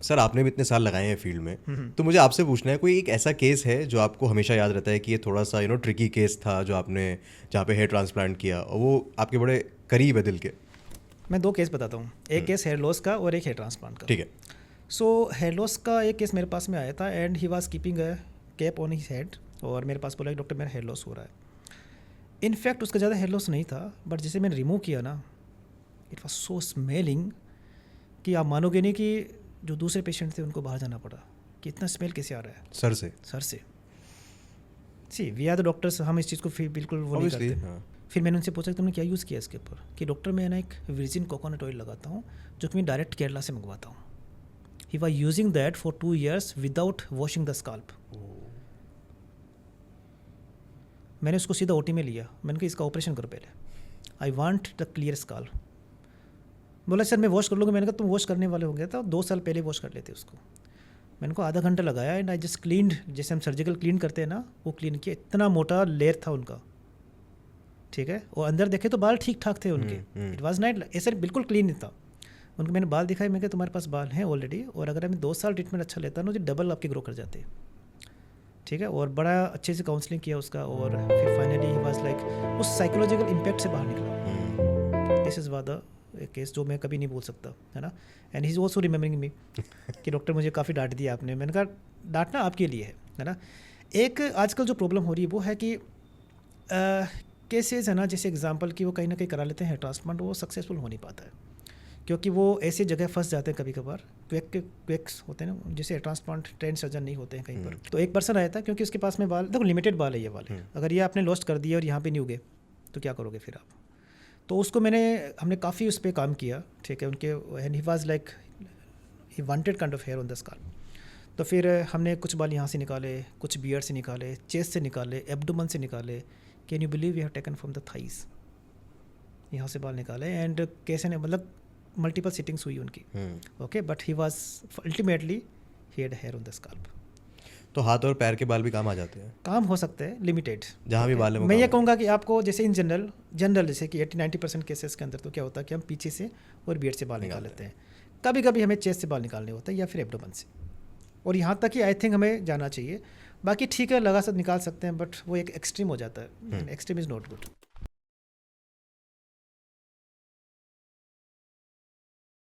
Sir आपने भी इतने साल लगाए हैं फील्ड में, तो मुझे आपसे पूछना है, कोई एक ऐसा केस है जो आपको हमेशा याद रहता है कि ये थोड़ा सा ट्रिकी केस था जो आपने जहाँ पे हेयर ट्रांसप्लांट किया और वो आपके बड़े करीब है दिल के? मैं 2 केस बताता हूँ, एक केस हेयर लॉस का और एक हेयर ट्रांसप्लांट का। ठीक है। सो हेयर लॉस का एक केस मेरे पास में आया था and he was keeping a cap on his head और मेरे पास बोला कि डॉक्टर मेरा हेयर लॉस हो रहा है। इनफैक्ट उसका ज़्यादा हेयर लॉस नहीं था, बट जैसे मैंने रिमूव किया ना, इट वाज सो स्मेलिंग कि आप मानोगे नहीं कि जो दूसरे पेशेंट थे उनको बाहर जाना पड़ा कि इतना स्मेल कैसे आ रहा है सर से। सी वी आर द डॉक्टर्स, हम इस चीज़ को फिर बिल्कुल वो नहीं Obviously, करते। हाँ। फिर मैंने उनसे पूछा कि तुमने क्या यूज़ किया इसके ऊपर, कि डॉक्टर मैं ना एक वर्जिन कोकोनट ऑयल लगाता हूँ जो कि मैं डायरेक्ट केरला से मंगवाता हूँ। He was using that for 2 years without washing the scalp. मैंने उसको सीधा ओटी में लिया, मैंने कहा इसका ऑपरेशन करो पहले, I want the clear scalp. बोला सर मैं वॉश कर लूँगा। मैंने कहा तुम वॉश करने वाले हो गया तो 2 साल पहले वॉश कर लेते उसको। मैंने को आधा घंटा लगाया एंड आई जस्ट क्लीन्ड, जैसे हम सर्जिकल क्लीन करते हैं ना, वो क्लीन किया। इतना मोटा लेयर था उनका, ठीक है, और अंदर देखे तो बाल ठीक ठाक थे उनके। इट वाज नॉट ऐसे बिल्कुल क्लीन नहीं था। उनको मैंने बाल दिखाए, मैं कहा तुम्हारे पास बाल हैं ऑलरेडी, और अगर मैं 2 साल ट्रीटमेंट अच्छा लेता ना तो डबल आपके ग्रो कर जाते, ठीक है। और बड़ा अच्छे से काउंसलिंग किया उसका, और फिर फाइनली ही वाज लाइक उस साइकोलॉजिकल इम्पैक्ट से बाहर निकला। दिस इज़ वाद केस जो मैं कभी नहीं भूल सकता, है ना। And he is also remembering me कि डॉक्टर मुझे काफ़ी डांट दिया आपने। मैंने कहा डांटना आपके लिए है ना। एक आजकल जो प्रॉब्लम हो रही है वो है कि केसेस है ना, जैसे एग्जांपल कि वो कहीं ना कहीं करा लेते हैं ट्रांसप्लांट, वो सक्सेसफुल हो नहीं पाता है क्योंकि वो ऐसी जगह फंस जाते हैं कभी कभार, क्विक्स होते हैं ना, जैसे ट्रांसप्लांट ट्रेन सर्जन नहीं होते हैं कहीं पर। तो एक पर्सन आया था, क्योंकि उसके पास में बाल, देखो लिमिटेड बाल है ये वाले, अगर ये आपने लॉस्ट कर दिया और यहाँ पे नहीं उगे तो क्या करोगे फिर आप। तो उसको हमने काफ़ी उस पर काम किया, ठीक है, उनके, and he was like he wanted kind of hair on the scalp. तो फिर हमने कुछ बाल यहाँ से निकाले, कुछ बियर्ड से निकाले, चेस्ट से निकाले, एब्डोमेन से निकाले। Can you believe we have taken from the thighs, यहाँ से बाल निकाले। एंड कैसे ने मतलब मल्टीपल सिटिंग्स हुई उनकी, okay, but he was ultimately he had hair on the scalp. तो हाथ और पैर के बाल भी काम आ जाते हैं? काम हो सकते हैं लिमिटेड, जहाँ भी बाल है वो मैं काम ये है। कहूँगा कि आपको जैसे इन जनरल जैसे कि 80-90% केसेस के अंदर तो क्या होता है कि हम पीछे से और बियर्ड से बाल निकाल लेते हैं। कभी कभी हमें चेस्ट से बाल निकालने होता है या फिर एब्डोमेन से, और यहाँ तक कि आई थिंक हमें जाना चाहिए। बाकी ठीक है, लगा निकाल सकते हैं, बट वो एक एक्सट्रीम हो जाता है। Extreme is not good.